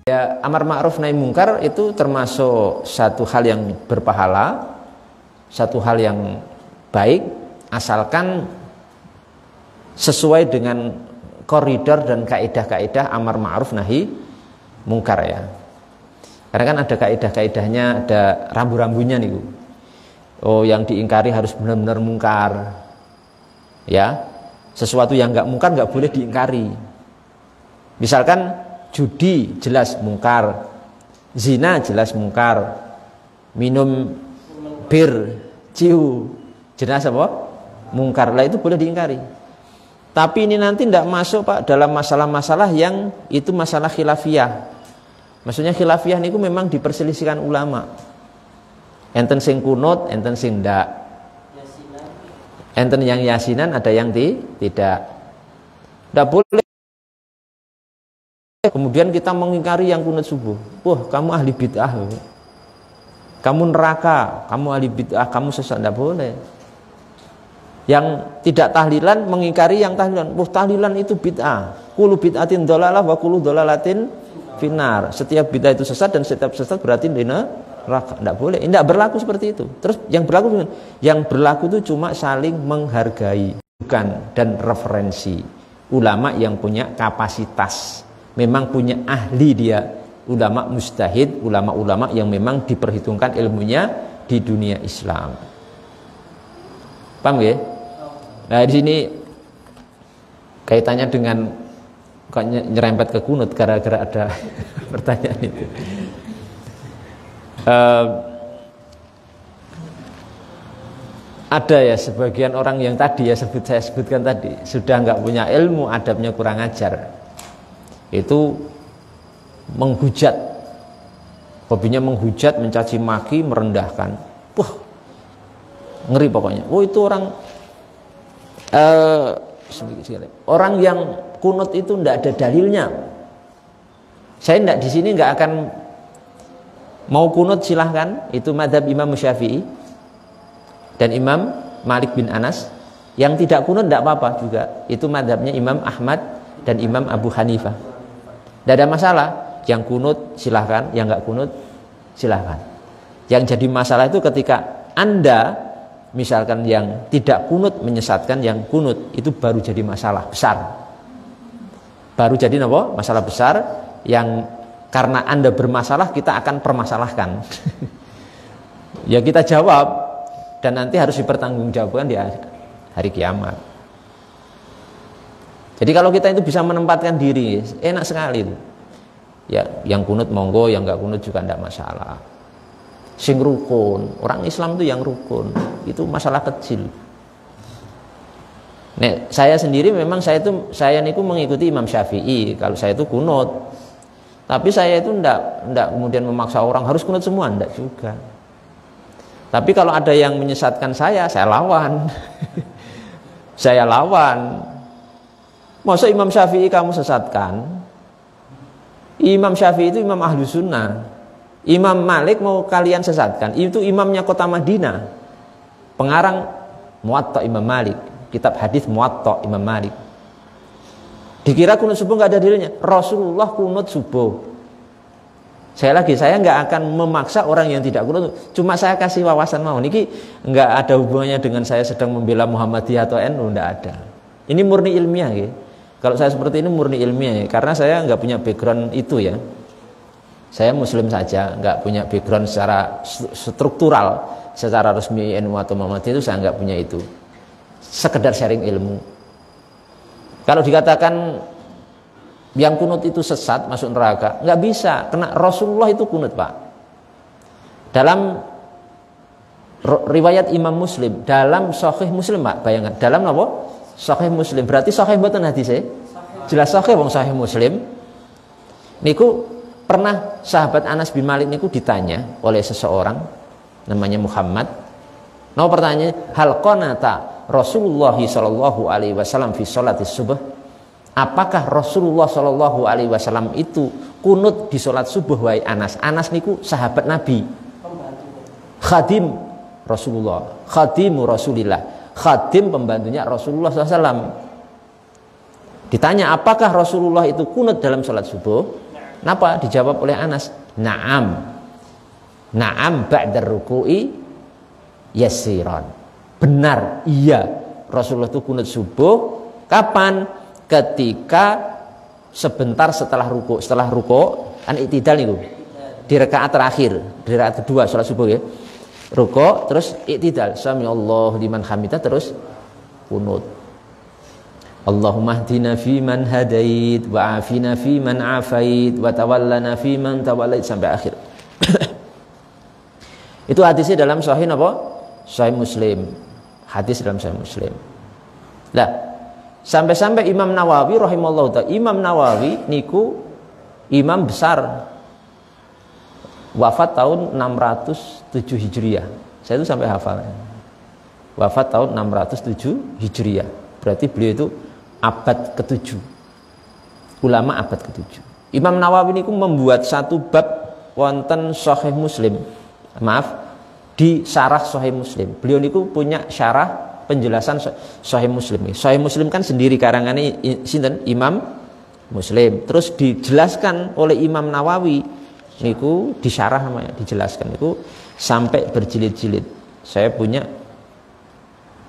Ya, amar ma'ruf nahi mungkar itu termasuk satu hal yang berpahala, satu hal yang baik, asalkan sesuai dengan koridor dan kaidah-kaidah amar ma'ruf nahi mungkar ya. Karena kan ada kaidah-kaidahnya, ada rambu-rambunya nih. Oh, yang diingkari harus benar-benar mungkar. Ya, sesuatu yang nggak mungkar nggak boleh diingkari. Misalkan judi jelas mungkar, zina jelas mungkar, minum bir, ciu jelas apa? Mungkar. Lah itu boleh diingkari. Tapi ini nanti tidak masuk Pak dalam masalah-masalah yang itu masalah khilafiyah. Maksudnya khilafiyah niku memang diperselisihkan ulama. Enten sing kunut, enten sing ndak. Enten yang yasinan, ada yang tidak. Tidak boleh. Kemudian kita mengingkari yang kunut subuh. Wah, kamu ahli bid'ah. Kamu neraka, kamu ahli bid'ah, kamu sesat. Tidak boleh. Yang tidak tahlilan mengingkari yang tahlilan. Wah, tahlilan itu bid'ah. Kullu bid'atin dhalalah wa kullu dhalalatin finnar. Setiap bid'ah itu sesat dan setiap sesat berarti di neraka. Tidak boleh. Tidak berlaku seperti itu. Terus yang berlaku itu cuma saling menghargai, bukan, dan referensi. Ulama yang punya kapasitas, memang punya ahli dia, ulama mujtahid, ulama-ulama yang memang diperhitungkan ilmunya di dunia Islam. Paham ya? Nah, di sini kaitannya dengan kok nyerempet ke kunut gara-gara ada pertanyaan itu. Ada ya sebagian orang yang tadi ya saya sebutkan tadi sudah nggak punya ilmu, adabnya kurang ajar. Itu menghujat, hobinya menghujat, mencaci maki, merendahkan. Wah, ngeri pokoknya. Oh, itu orang orang yang kunut itu tidak ada dalilnya. Saya tidak di sini nggak akan mau kunut, silahkan. Itu mazhab Imam Syafi'i dan Imam Malik bin Anas. Yang tidak kunut tidak apa-apa juga. Itu mazhabnya Imam Ahmad dan Imam Abu Hanifah. Tidak ada masalah. Yang kunut silahkan, yang nggak kunut silahkan. Yang jadi masalah itu ketika Anda misalkan yang tidak kunut menyesatkan yang kunut, itu baru jadi masalah besar. Baru jadi apa? Masalah besar yang karena Anda bermasalah kita akan permasalahkan. Ya kita jawab dan nanti harus dipertanggungjawabkan di hari kiamat. Jadi kalau kita itu bisa menempatkan diri, enak sekali itu. Ya, yang kunut monggo, yang nggak kunut juga tidak masalah. Sing rukun, orang Islam itu yang rukun, itu masalah kecil. Nek saya sendiri memang saya niku mengikuti Imam Syafi'i kalau saya itu kunut. Tapi saya itu ndak kemudian memaksa orang harus kunut semua, ndak juga. Tapi kalau ada yang menyesatkan saya lawan. Saya lawan. Masa Imam Syafi'i kamu sesatkan? Imam Syafi'i itu imam ahlu sunnah. Imam Malik mau kalian sesatkan? Itu imamnya kota Madinah, pengarang Muwatta Imam Malik, kitab hadis Muwatta Imam Malik. Dikira kunut subuh nggak ada dalilnya. Rasulullah kunut subuh. Saya nggak akan memaksa orang yang tidak kunut. Cuma saya kasih wawasan mau. Niki nggak ada hubungannya dengan saya sedang membela Muhammadiyah atau NU, nggak ada. Ini murni ilmiah ya. Kalau saya seperti ini murni ilmiah ya. Karena saya nggak punya background itu ya. Saya Muslim saja, nggak punya background secara struktural, secara resmi NU atau Muhammadiyah itu saya nggak punya itu. Sekedar sharing ilmu. Kalau dikatakan yang kunut itu sesat masuk neraka, nggak bisa. Karena Rasulullah itu kunut Pak. Dalam riwayat Imam Muslim, dalam Sahih Muslim Pak, bayangkan dalam apa? Sahih Muslim. Berarti Sahih mboten hadise? Jelas Sahih wong Sahih Muslim. Niku pernah sahabat Anas bin Malik niku ditanya oleh seseorang namanya Muhammad. Nah pertanyaannya, hal qanata Rasulullah sallallahu alaihi wasallam fi sholatis subuh? Apakah Rasulullah sallallahu alaihi wasallam itu kunut di sholat subuh wahai Anas? Anas niku sahabat Nabi. Khadim Rasulullah, khadimu Rasulillah. Khadim pembantunya Rasulullah SAW. Ditanya apakah Rasulullah itu kunut dalam sholat subuh? Napa? Dijawab oleh Anas, na'am. Na'am ba'da ruku'i yasiran. Benar, iya. Rasulullah itu kunut subuh kapan? Ketika sebentar setelah ruku. Setelah ruku kan i'tidal itu. Di rakaat terakhir, di rakaat kedua salat subuh ya. Ruku terus i'tidal. Sami Allahu liman hamidah terus kunut. Allahumma hdina fi man hadait wa afina fi man afait wa tawallana fi man tawallait sampai akhir. Itu hadisnya dalam sahih apa? Sahih Muslim. Hadis dalam sahih Muslim. Lah, sampai-sampai Imam Nawawi rahimallahu ta'ala, Imam Nawawi niku imam besar. Wafat tahun 607 Hijriah. Saya itu sampai hafal. Wafat tahun 607 Hijriah. Berarti beliau itu abad ke-7. Ulama abad ke-7. Imam Nawawi niku membuat satu bab wonten Sahih Muslim. Maaf, di syarah Sahih Muslim. Beliau niku punya syarah penjelasan Sahih Muslim. Sahih Muslim kan sendiri karangannya sinten? Imam Muslim. Terus dijelaskan oleh Imam Nawawi niku disyarah namanya, dijelaskan niku sampai berjilid-jilid. Saya punya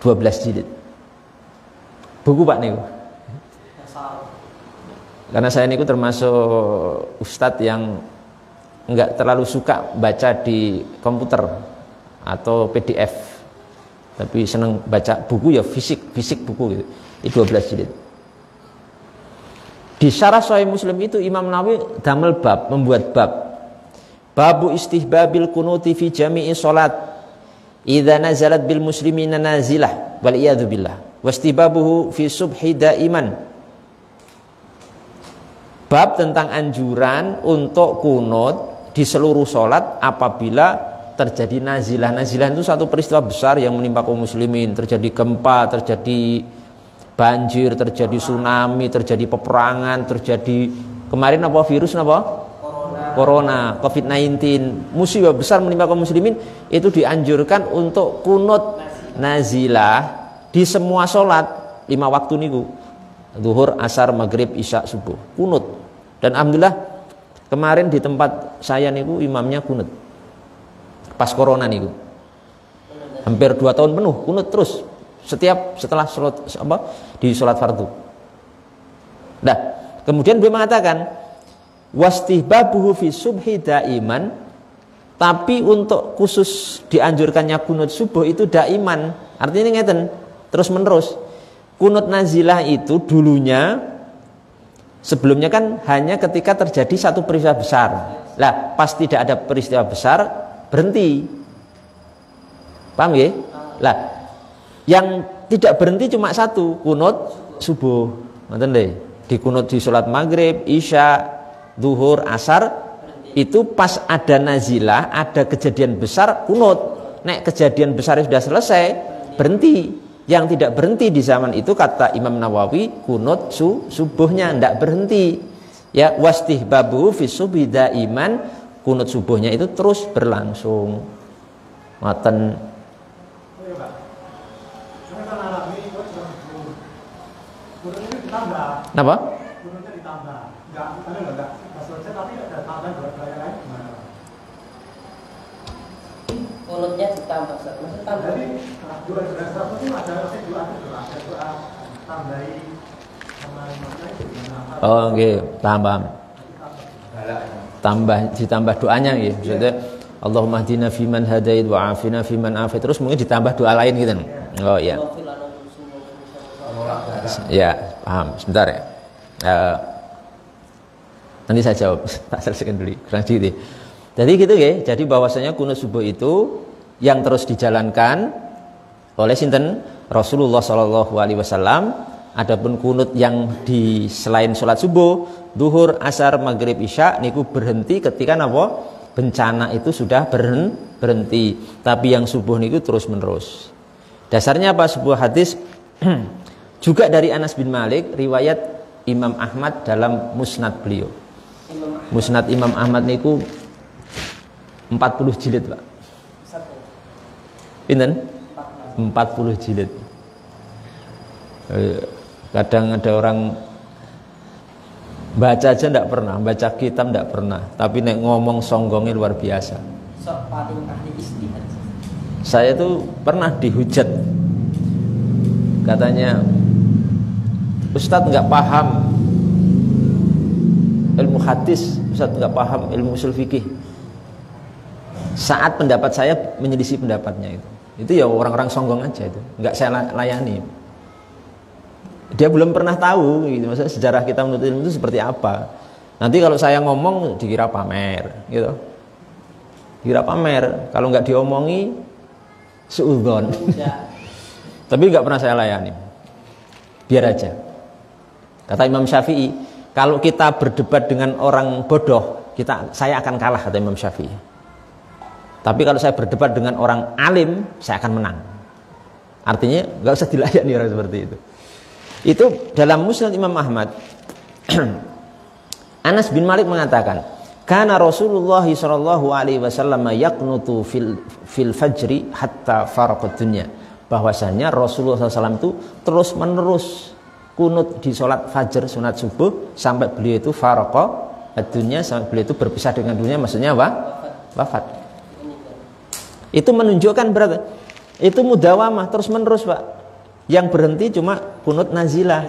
12 jilid. Buku Pak niku. Karena saya niku termasuk ustadz yang enggak terlalu suka baca di komputer atau PDF. Tapi senang baca buku ya fisik buku gitu. Itu 12 jilid. Di syarah Sahih Muslim itu Imam Nawawi damel bab, membuat bab. Babu istihbabil kunuti fi jami'i salat. Idza nazalat bil muslimina nazilah wal iyadu billah. Wastihbabuhu fi subhi daiman. Bab tentang anjuran untuk kunut di seluruh salat apabila terjadi nazilah. Nazilah itu satu peristiwa besar yang menimpa kaum muslimin. Terjadi gempa, terjadi banjir, terjadi tsunami, terjadi peperangan, terjadi kemarin apa virus apa? Corona, COVID-19, musibah besar menimpa kaum muslimin. Itu dianjurkan untuk kunut nazilah di semua sholat 5 waktu niku. Zuhur, asar, maghrib, isya, subuh. Kunut. Dan alhamdulillah kemarin di tempat saya niku imamnya kunut. Pas corona niku. Hampir 2 tahun penuh kunut terus. Setelah sholat di sholat fardu. Nah, kemudian beliau mengatakan wastihbabuhu fi subhi daiman, tapi untuk khusus dianjurkannya kunut subuh itu daiman. Artinya ngeten, terus menerus. Kunut nazilah itu dulunya sebelumnya kan hanya ketika terjadi satu peristiwa besar. Lah, pas tidak ada peristiwa besar berhenti. Paham ya? Lah, yang tidak berhenti cuma satu, kunut subuh. Ngoten nggih. Di kunut di salat maghrib, isya, zuhur, asar itu pas ada nazilah, ada kejadian besar kunut. Nek kejadian besar sudah selesai, berhenti. Yang tidak berhenti di zaman itu kata Imam Nawawi kunut subuhnya ndak berhenti. Ya, wastihbabu fi subhi daiman, kunut subuhnya itu terus berlangsung. Ngoten. Kenapa? Kunutnya ditambah. Enggak selesai tapi ada tambahan doa yang lain gimana? Kunutnya ditambah. Maksudnya tambah. Jadi doa itu ada doa tambahi sama imamnya itu gimana? Oh, nggih, paham. Ditambah doanya nggih. Maksudnya Allahumma hdina fiman hadait wa afina fiman afait. Terus mungkin ditambah doa lain gitu. Oh iya. Ya, paham. Sebentar ya. Nanti saya jawab. Tak selesaikan dulu. Kurang sedikit. Jadi gitu ya. Jadi bahwasanya kunut subuh itu yang terus dijalankan oleh sinten Rasulullah Shallallahu Alaihi Wasallam. Adapun kunut yang di selain sholat subuh, duhur, asar, maghrib, isya, niku berhenti ketika apa? Bencana itu sudah berhenti. Tapi yang subuh niku terus menerus. Dasarnya apa? Sebuah hadis juga dari Anas bin Malik, riwayat Imam Ahmad dalam musnad beliau. Musnad Imam Ahmad niku 40 jilid, Pak. Pinten? 40 jilid. Kadang ada orang Baca aja enggak pernah, baca kitab enggak pernah, tapi nek ngomong songgongnya luar biasa. Sok paling ahli istihad. Saya tuh pernah dihujat, katanya Ustadz nggak paham ilmu hadis, Ustadz nggak paham ilmu usul fikih. Saat pendapat saya menyelisih pendapatnya itu ya orang-orang songgong aja itu, nggak saya layani. Dia belum pernah tahu gitu, maksudnya sejarah kita menuntut ilmu itu seperti apa. Nanti kalau saya ngomong dikira pamer gitu, dikira pamer. Kalau nggak diomongi suudzon. Tapi nggak pernah saya layani, biar aja. Kata Imam Syafi'i, kalau kita berdebat dengan orang bodoh, saya akan kalah, kata Imam Syafi'i. Tapi kalau saya berdebat dengan orang alim, saya akan menang. Artinya nggak usah dilayani orang seperti itu. Itu dalam Musnad Imam Ahmad. Anas bin Malik mengatakan, kana Rasulullah sallallahu alaihi wasallam yaqnutu fil fajri hatta faraqat dunya. Bahwasanya Rasulullah SAW itu terus menerus kunut di sholat fajar, sunat subuh, sampai beliau itu faraqat dunya, sampai beliau itu berpisah dengan dunia, maksudnya apa? Wafat. Itu menunjukkan berarti itu mudawamah, terus menerus, Pak. Yang berhenti cuma kunut nazilah.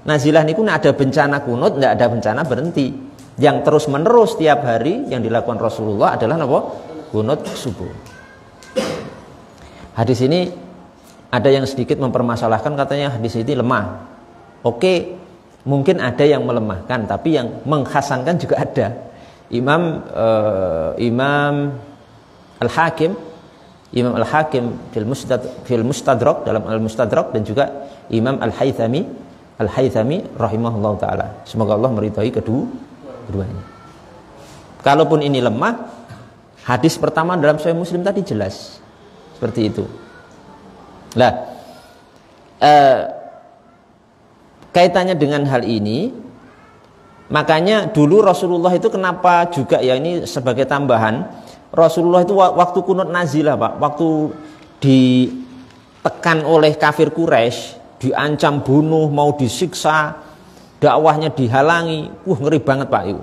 Nazilah niku ada bencana kunut, tidak ada bencana berhenti. Yang terus menerus tiap hari yang dilakukan Rasulullah adalah apa? Kunut subuh. Hadis ini ada yang sedikit mempermasalahkan, katanya hadis ini lemah. Oke, mungkin ada yang melemahkan, tapi yang menghasankan juga ada. Imam Al-Hakim fil Mustadrak, dalam Al-Mustadrak, dan juga Imam Al-Haythami rahimahullah ta'ala. Semoga Allah meridhai keduanya. Kalaupun ini lemah, hadis pertama dalam Sahih Muslim tadi jelas seperti itu. Nah, kaitannya dengan hal ini, makanya dulu Rasulullah itu kenapa juga ya, ini sebagai tambahan, Rasulullah itu waktu kunut nazilah, Pak, waktu ditekan oleh kafir Quraisy, diancam bunuh, mau disiksa, dakwahnya dihalangi, ngeri banget, Pak, itu.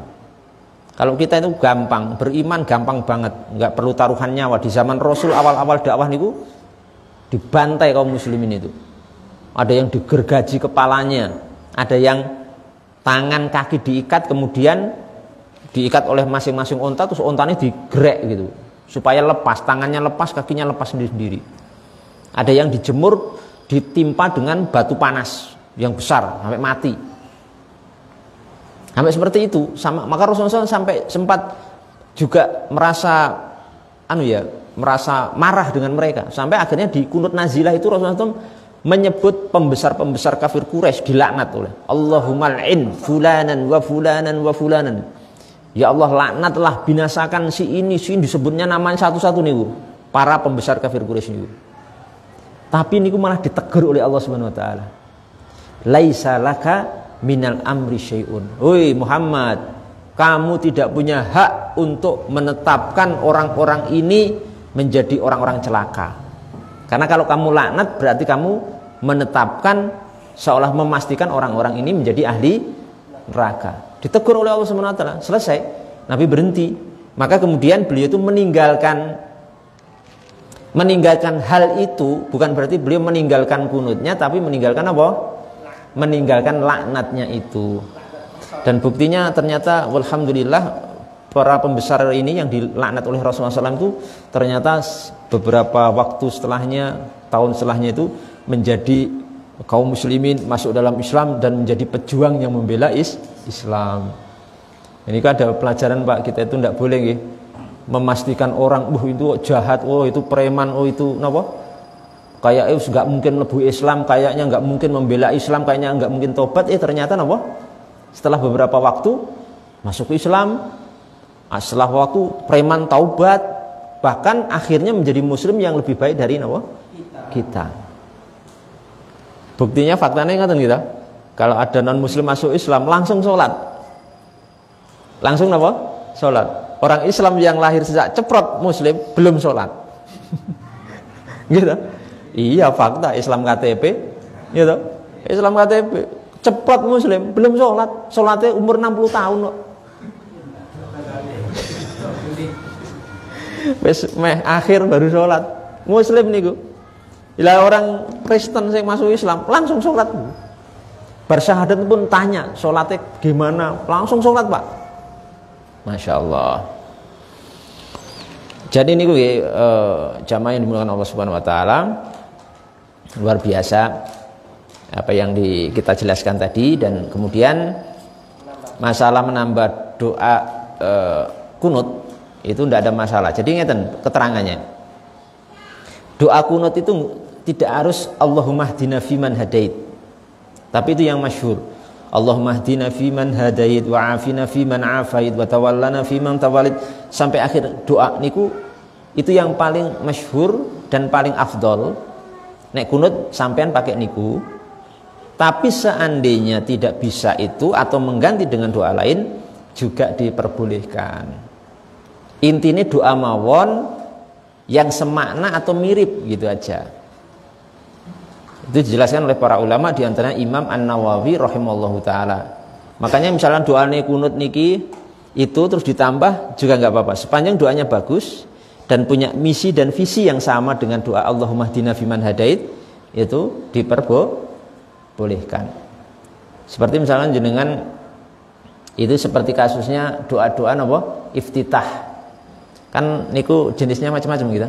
Kalau kita itu gampang, beriman gampang banget, nggak perlu taruhan nyawa. Di zaman Rasul awal-awal dakwah niku dibantai kaum muslimin itu. Ada yang digergaji kepalanya, ada yang tangan kaki diikat, kemudian diikat oleh masing-masing onta, terus ontanya digerek gitu supaya lepas, tangannya lepas, kakinya lepas sendiri-sendiri. Ada yang dijemur, ditimpa dengan batu panas yang besar sampai mati. Sampai seperti itu. Maka Rasulullah sampai sempat juga merasa merasa marah dengan mereka. Sampai akhirnya di kunut nazilah itu Rasulullah SAW menyebut pembesar-pembesar kafir Quraisy, dilaknat oleh Allahumma al'in fulanan wa fulanan wa fulanan. Ya Allah, laknatlah, binasakan si ini disebutnya namanya satu-satu niku, para pembesar kafir Quraisy niku. Tapi niku malah ditegur oleh Allah Subhanahu wa taala. Laisa laka minal amri syai'un. Woi Muhammad, kamu tidak punya hak untuk menetapkan orang-orang ini menjadi orang-orang celaka. Karena kalau kamu laknat berarti kamu menetapkan, seolah memastikan orang-orang ini menjadi ahli neraka. Ditegur oleh Allah Subhanahu wa taala, selesai. Nabi berhenti. Maka kemudian beliau itu meninggalkan hal itu, bukan berarti beliau meninggalkan kunutnya, tapi meninggalkan apa? Meninggalkan laknatnya itu. Dan buktinya ternyata alhamdulillah para pembesar ini yang dilaknat oleh Rasulullah SAW itu ternyata beberapa waktu setelahnya, tahun setelahnya itu menjadi kaum muslimin, masuk dalam Islam dan menjadi pejuang yang membela Islam. Ini kan ada pelajaran, Pak, kita itu tidak boleh memastikan orang itu jahat, itu preman, itu napa? Kayak nggak mungkin lebu Islam, kayaknya nggak mungkin membela Islam, kayaknya nggak mungkin tobat. Ternyata napa? Setelah beberapa waktu masuk Islam, setelah waktu preman taubat, bahkan akhirnya menjadi muslim yang lebih baik dari napa? Kita. Buktinya faktanya ingatan kita, kalau ada non muslim masuk Islam langsung sholat, langsung apa? Sholat. Orang Islam yang lahir sejak ceprot muslim belum sholat. Gitu. Iya, fakta. Islam KTP, gitu. Islam KTP cepat muslim, belum sholat, sholatnya umur 60 tahun kok. Wis meh akhir baru sholat. Muslim niku. Bila orang Kristen yang masuk Islam langsung sholat. Bersyahadat pun tanya sholatnya gimana, langsung sholat Pak. Masya Allah. Jadi niku jamaah yang dimuliakan Allah Subhanahu Wa Taala, luar biasa apa yang kita jelaskan tadi. Dan kemudian masalah menambah doa kunut itu tidak ada masalah. Jadi ngeten keterangannya. Doa kunut itu tidak harus Allahumma hdina fiman hadait. Tapi itu yang masyhur. Allahumma hdina fiman hadait wa afina fiman afait wa tawallana fiman tawallit sampai akhir doa niku itu yang paling masyhur dan paling afdol. Nek kunut sampean pakai niku. Tapi seandainya tidak bisa itu atau mengganti dengan doa lain juga diperbolehkan. Intinya doa mawon yang semakna atau mirip gitu aja. Itu dijelaskan oleh para ulama, di antaranya Imam An-Nawawi rahimallahu taala. Makanya misalnya doa kunut niki itu terus ditambah juga nggak apa-apa. Sepanjang doanya bagus dan punya misi dan visi yang sama dengan doa Allahumma hdina fiman hadait, itu diperbolehkan. Seperti misalnya jenengan itu seperti kasusnya doa-doa apa? Iftitah. Kan niku jenisnya macam-macam gitu.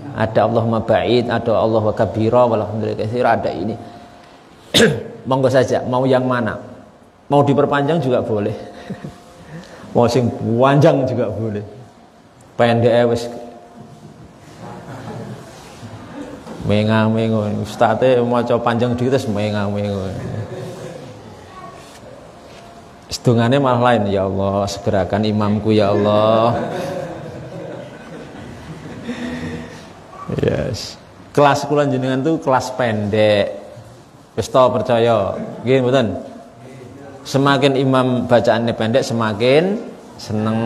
Ada Allahumma ba'id, ada Allah wa kabira, walhamdulillah katsira, ada ini. Monggo saja, mau yang mana? Mau diperpanjang juga boleh. Mau sing panjang juga boleh. Pendek wis mengang-mengo. Ustaze maca panjang dikit terus mengang-mengo. Sedungane malah lain, ya Allah, segerakan imamku ya Allah. Yes. Kelas kula jenengan tuh kelas pendek. Wis ta percaya. Nggih mboten? Semakin imam bacaannya pendek semakin seneng.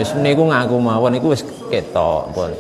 Wis niku ngaku mawon iku wis ketok pun.